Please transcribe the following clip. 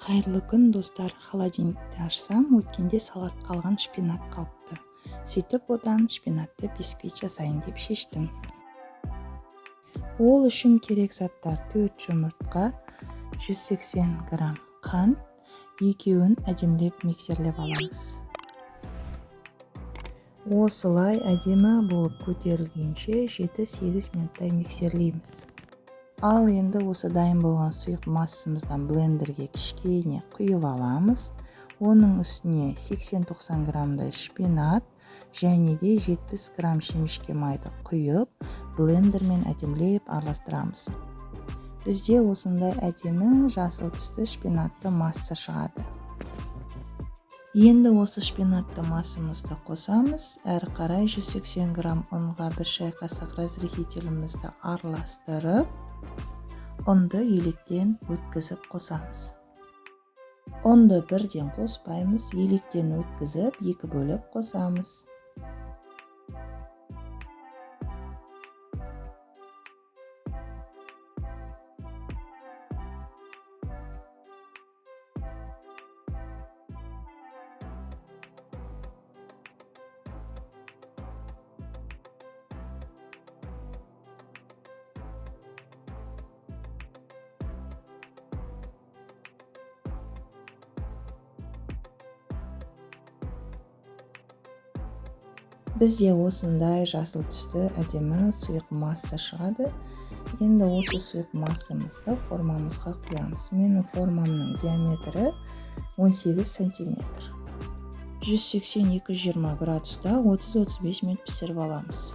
Қайырлы күн достар, холодильникті ашсам, өткенде салат қалған шпинат қалыпты. Сөйтіп одан шпинатты бисквит жасайын деп шештім. Ол үшін керек заттар: 4 жұмыртқа, 180 грамм қант, екеуін әдемілеп миксерлеп аламыз. Осылай әдемі болып көтерілгенше 7-8 минуттай миксерлейміз. Ал енді осы дайын болған сұйық массамыздан блендерге кішкене құйып аламыз. Оның үстіне 80-90 граммдай шпинат және де 70 грамм шемішке майды құйып, блендермен әдемілеп араластырамыз. Бізде осындай әдемі жасыл түсті шпинатты масса шығады. Енді осы шпинатты массамызды қосамыз. Әрі қарай 180 грамм ұнға 1 шай қасық разрыхителімізді араластырып, ұнды електен өткізіп қосамыз. Ұнды бірден қоспаймыз, електен өткізіп 2 бөліп қосамыз. Бізде осындай жасыл түсті әдемі сұйық масса шығады. Енді осы сұйық массамызды формамызға құямыз. Менің формамның диаметрі 18 сантиметр. 180-220 градуста 30-35 минут пісіріп аламыз.